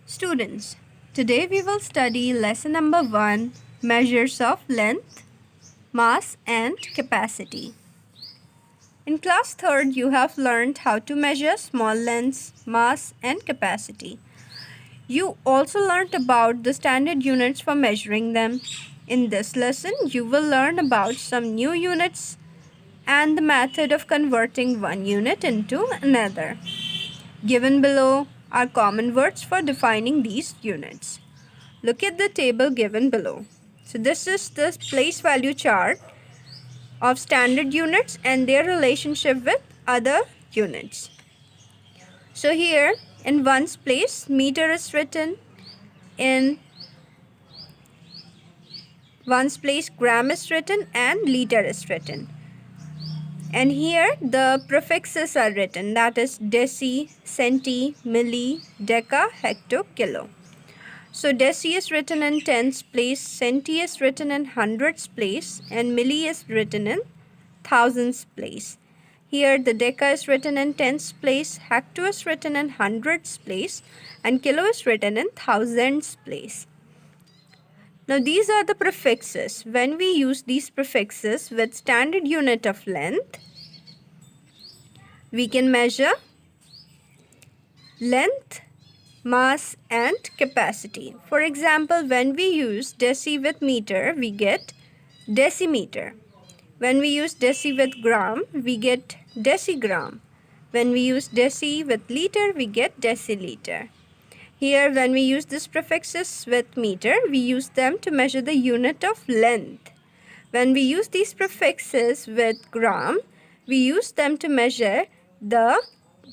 Students, today we will study lesson number 1, measures of length, mass and capacity. In class 3rd, you have learned how to measure small lengths, mass and capacity. You also learned about the standard units for measuring them. In this lesson, you will learn about some new units and the method of converting one unit into another. Given below are common words for defining these units. Look at the table given below. So this is the place value chart of standard units and their relationship with other units. So here in ones place, meter is written, in ones place gram is written and liter is written. And here the prefixes are written, that is deci, centi, milli, deca, hecto, kilo. So deci is written in tens place, centi is written in hundreds place and milli is written in thousands place. Here the deca is written in tens place, hecto is written in hundreds place and kilo is written in thousands place. Now these are the prefixes. When we use these prefixes with standard unit of length, we can measure length, mass and capacity. For example, when we use deci with meter, we get decimeter. When we use deci with gram, we get decigram. When we use deci with liter, we get deciliter. Here, when we use these prefixes with meter, we use them to measure the unit of length. When we use these prefixes with gram, we use them to measure the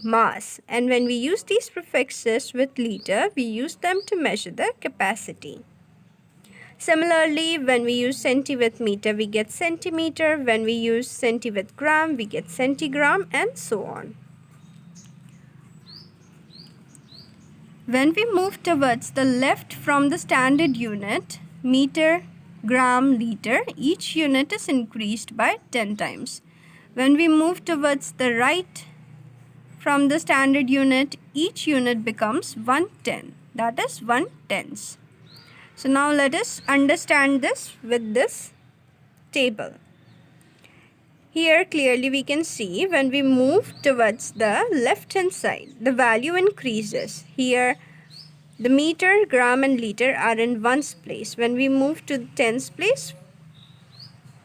mass. And when we use these prefixes with liter, we use them to measure the capacity. Similarly, when we use centi with meter, we get centimeter. When we use centi with gram, we get centigram, and so on. When we move towards the left from the standard unit, meter, gram, liter, each unit is increased by 10 times. When we move towards the right from the standard unit, each unit becomes 1/10, that is 1/10. So now let us understand this with this table. Here clearly we can see when we move towards the left hand side, the value increases. Here the meter, gram and liter are in ones place. When we move to the tens place,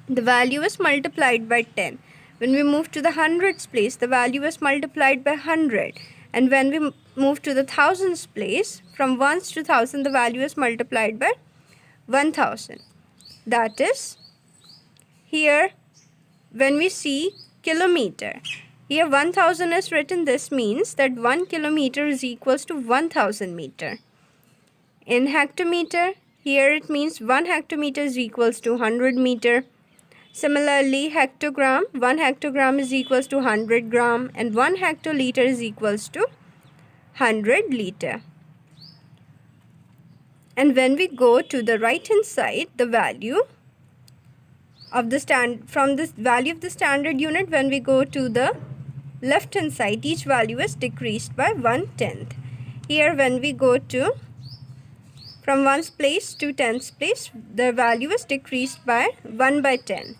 the value is multiplied by 10. When we move to the hundreds place, the value is multiplied by 100. And when we move to the thousands place, from ones to thousand, the value is multiplied by 1000. That is, here when we see kilometer, here 1000 is written. This means that 1 kilometer is equals to 1000 meter. In hectometer, here it means 1 hectometer is equals to 100 meter. Similarly, hectogram, 1 hectogram is equals to 100 gram and 1 hectoliter is equals to 100 liter. And when we go to the right hand side, the value of the from this value of the standard unit, when we go to the left hand side, each value is decreased by 1/10. Here when we go to from ones place to tens place, the value is decreased by 1/10.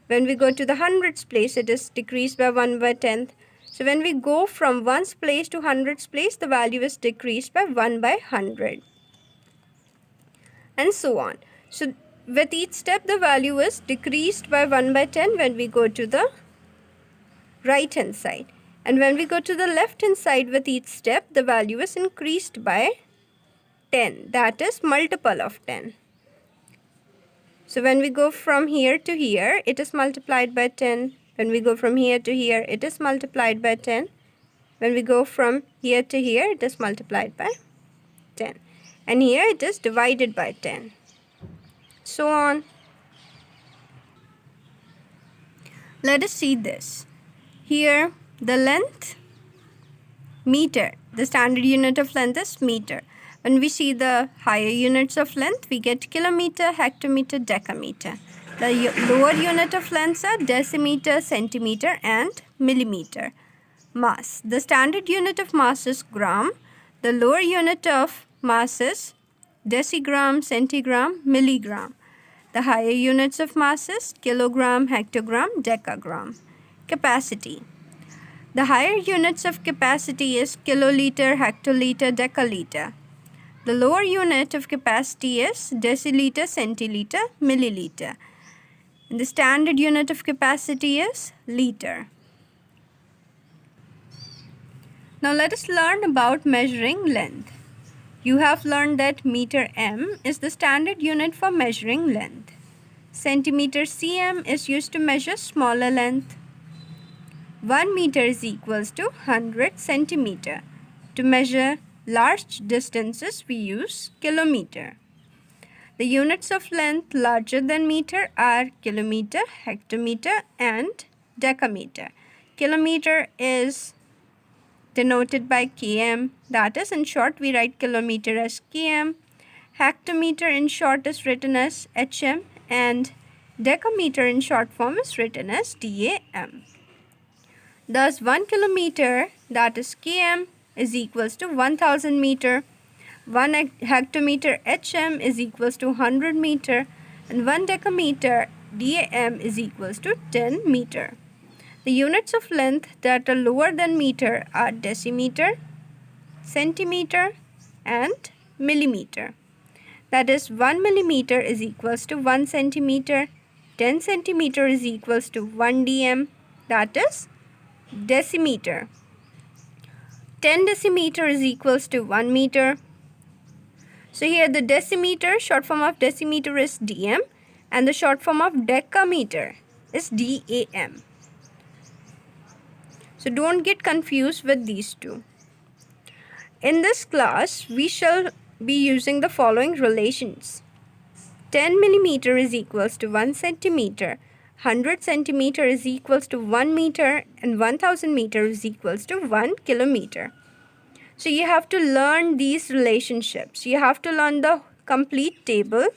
When we go to the hundreds place, it is decreased by 1/10. So when we go from ones place to hundreds place, the value is decreased by 1/100. And so on. So with each step, the value is decreased by 1/10 when we go to the right hand side. And when we go to the left hand side, with each step, the value is increased by 10. That is multiple of 10. So when we go from here to here, it is multiplied by 10. When we go from here to here, it is multiplied by 10. When we go from here to here, it is multiplied by 10. And here it is divided by 10. So on. Let us see this. Here the length, meter. The standard unit of length is meter. When we see the higher units of length, we get kilometer, hectometer, decameter. The lower unit of lengths are decimeter, centimeter and millimeter. Mass. The standard unit of mass is gram. The lower unit of masses: decigram, centigram, milligram. The higher units of masses: kilogram, hectogram, decagram. Capacity. The higher units of capacity is kiloliter, hectoliter, decaliter. The lower unit of capacity is deciliter, centiliter, milliliter. And the standard unit of capacity is liter. Now let us learn about measuring length. You have learned that meter m is the standard unit for measuring length. Centimeter cm is used to measure smaller length. 1 meter is equals to 100 centimeter. To measure large distances, we use kilometer. The units of length larger than meter are kilometer, hectometer, and decameter. Kilometer is denoted by km. That is, in short, we write kilometer as km. Hectometer in short is written as hm, and decameter in short form is written as dam. Thus, 1 kilometer, that is km, is equals to 1000 meter. 1 hectometer hm is equals to 100 meter, and 1 decameter dam is equals to 10 meter. The units of length that are lower than meter are decimeter, centimeter, and millimeter. That is, 1 millimeter is equals to 1 centimeter, 10 centimeter is equals to 1 dm, that is decimeter. 10 decimeter is equals to 1 meter. So here the decimeter, short form of decimeter is dm, and the short form of decameter is dam. So don't get confused with these two. In this class, we shall be using the following relations. 10 millimeter is equals to 1 centimeter, 100 centimeter is equals to 1 meter, and 1000 meter is equals to 1 kilometer. So you have to learn these relationships. You have to learn the complete table.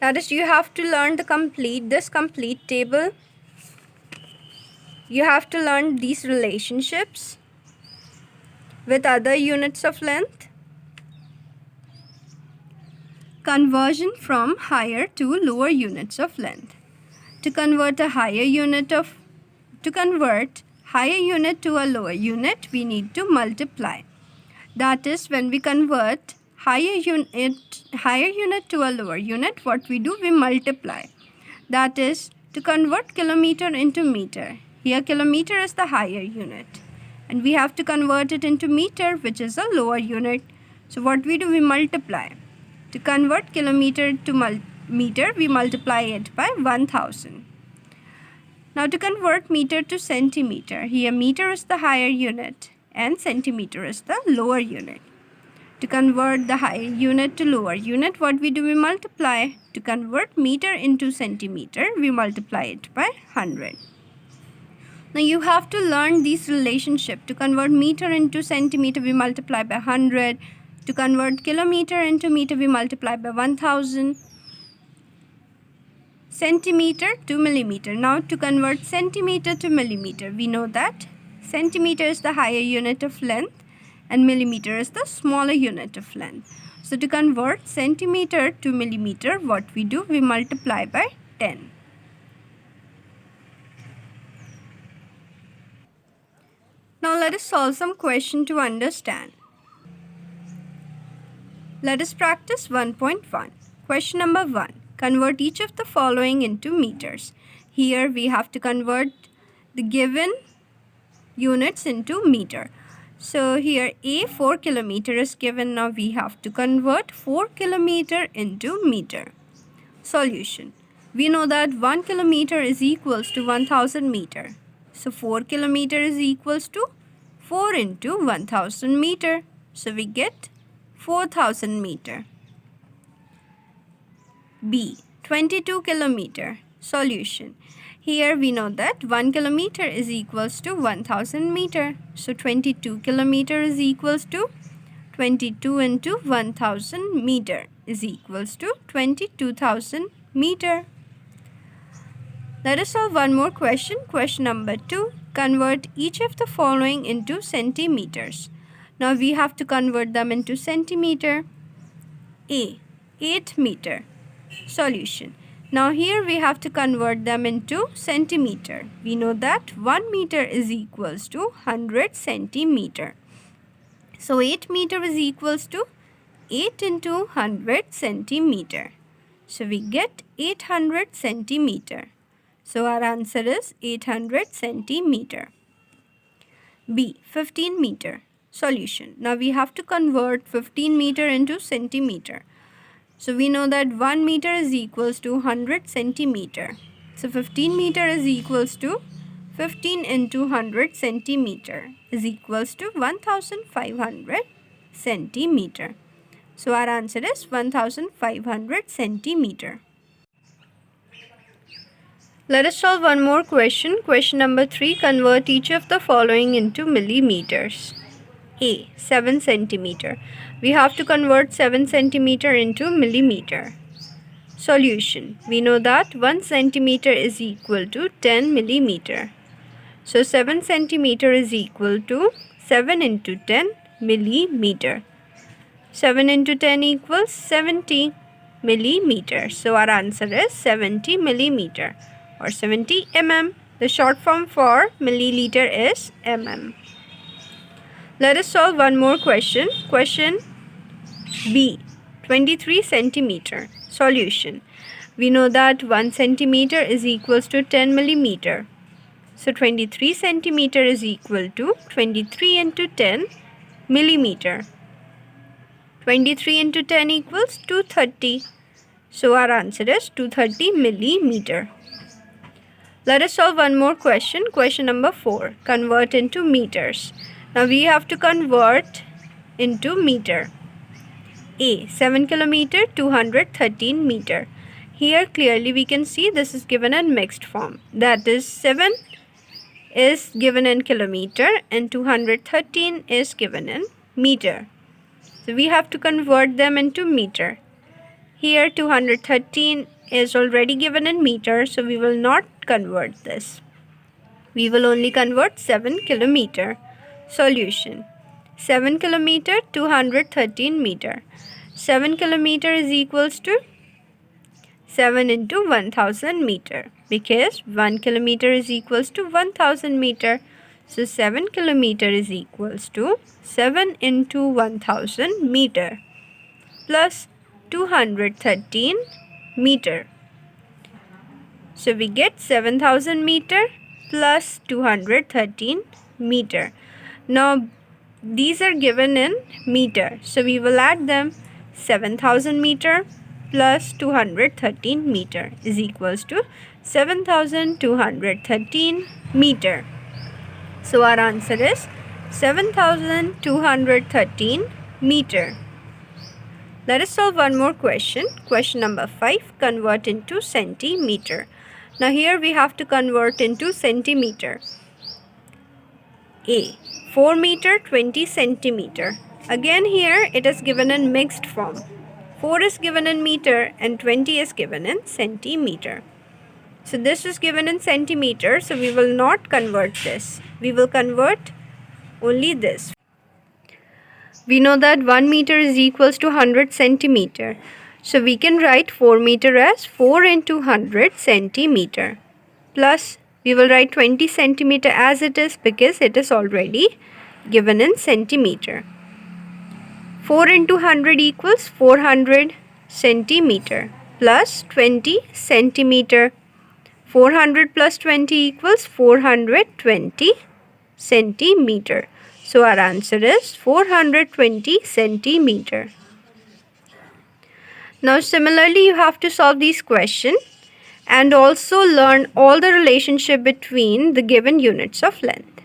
That is, you have to learn this complete table. You have to learn these relationships with other units of length. Conversion from higher to lower units of length. To convert higher unit to a lower unit, we need to multiply. That is, when we convert higher unit to a lower unit, what we do, we multiply. That is, to convert kilometer into meter. Here kilometer is the higher unit, and we have to convert it into meter, which is a lower unit. So what we do, we multiply. To convert kilometer to meter, we multiply it by 1000. Now to convert meter to centimeter, here meter is the higher unit and centimeter is the lower unit. To convert the higher unit to lower unit, what we do, we multiply. To convert meter into centimeter, we multiply it by 100. Now you have to learn these relationships. To convert meter into centimeter, we multiply by 100. To convert kilometer into meter, we multiply by 1000. Centimeter to millimeter. Now to convert centimeter to millimeter, we know that centimeter is the higher unit of length and millimeter is the smaller unit of length. So to convert centimeter to millimeter, what we do, we multiply by 10. Now let us solve some question to understand. Let us practice 1.1. Question number 1. Convert each of the following into meters. Here we have to convert the given units into meter. So here A 4 kilometer is given. Now we have to convert 4 kilometer into meter. Solution. We know that 1 kilometer is equals to 1000 meter. So 4 kilometer is equals to 4 into 1000 meter. So we get 4000 meter. B. 22 kilometer. Solution. Here we know that 1 kilometer is equals to 1000 meter. So 22 kilometer is equals to 22 into 1000 meter is equals to 22,000 meter. Let us solve one more question. Question number 2. Convert each of the following into centimeters. Now we have to convert them into centimeter. A, 8 meter. Solution. Now here we have to convert them into centimeter. We know that 1 meter is equals to 100 centimeter. So 8 meter is equals to 8 into 100 centimeter. So we get 800 centimeter. So our answer is 800 centimeter. B, 15 meter. Solution. Now we have to convert 15 meter into centimeter. So we know that 1 meter is equals to 100 centimeter. So 15 meter is equals to 15 into 100 centimeter is equals to 1500 centimeter. So our answer is 1500 centimeter. Let us solve one more question. Question number 3. Convert each of the following into millimeters. A, 7 centimeter. We have to convert 7 centimeter into millimeter. Solution. We know that 1 centimeter is equal to 10 millimeter. So 7 centimeter is equal to 7 into 10 millimeter. 7 into 10 equals 70 millimeter. So our answer is 70 millimeter or 70 mm. The short form for milliliter is mm. Let us solve one more question. Question B, 23 centimeter. Solution. We know that 1 centimeter is equals to 10 millimeter. So 23 centimeter is equal to 23 into 10 millimeter. 23 into 10 equals 230. So our answer is 230 millimeter. Let us solve one more question. Question number 4. Convert into meters. Now we have to convert into meter. A, 7 kilometer, 213 meter. Here clearly we can see this is given in mixed form. That is 7 is given in kilometer and 213 is given in meter. So we have to convert them into meter. Here 213 is already given in meter, so we will not convert this. We will only convert 7 kilometer. Solution. 7 kilometer, 213 meter. 7 kilometer is equals to 7 into 1000 meter, because 1 kilometer is equals to 1000 meter. So 7 kilometer is equals to 7 into 1000 meter plus 213 meter. So we get 7000 meter plus 213 meter. Now these are given in meter, so we will add them. 7000 meter plus 213 meter is equals to 7213 meter. So our answer is 7213 meter. Let us solve one more question. Question number 5. Convert into centimeter. Now here we have to convert into centimeter. A, 4 meter, 20 centimeter. Again here it is given in mixed form. 4 is given in meter and 20 is given in centimeter. So this is given in centimeter, so we will not convert this. We will convert only this. We know that 1 meter is equals to 100 centimeter. So we can write 4 meter as 4 into 100 centimeter. Plus we will write 20 centimeter as it is because it is already given in centimeter. 4 into 100 equals 400 centimeter plus 20 centimeter. 400 plus 20 equals 420 centimeter. So our answer is 420 centimeter. Now similarly you have to solve these questions and also learn all the relationship between the given units of length.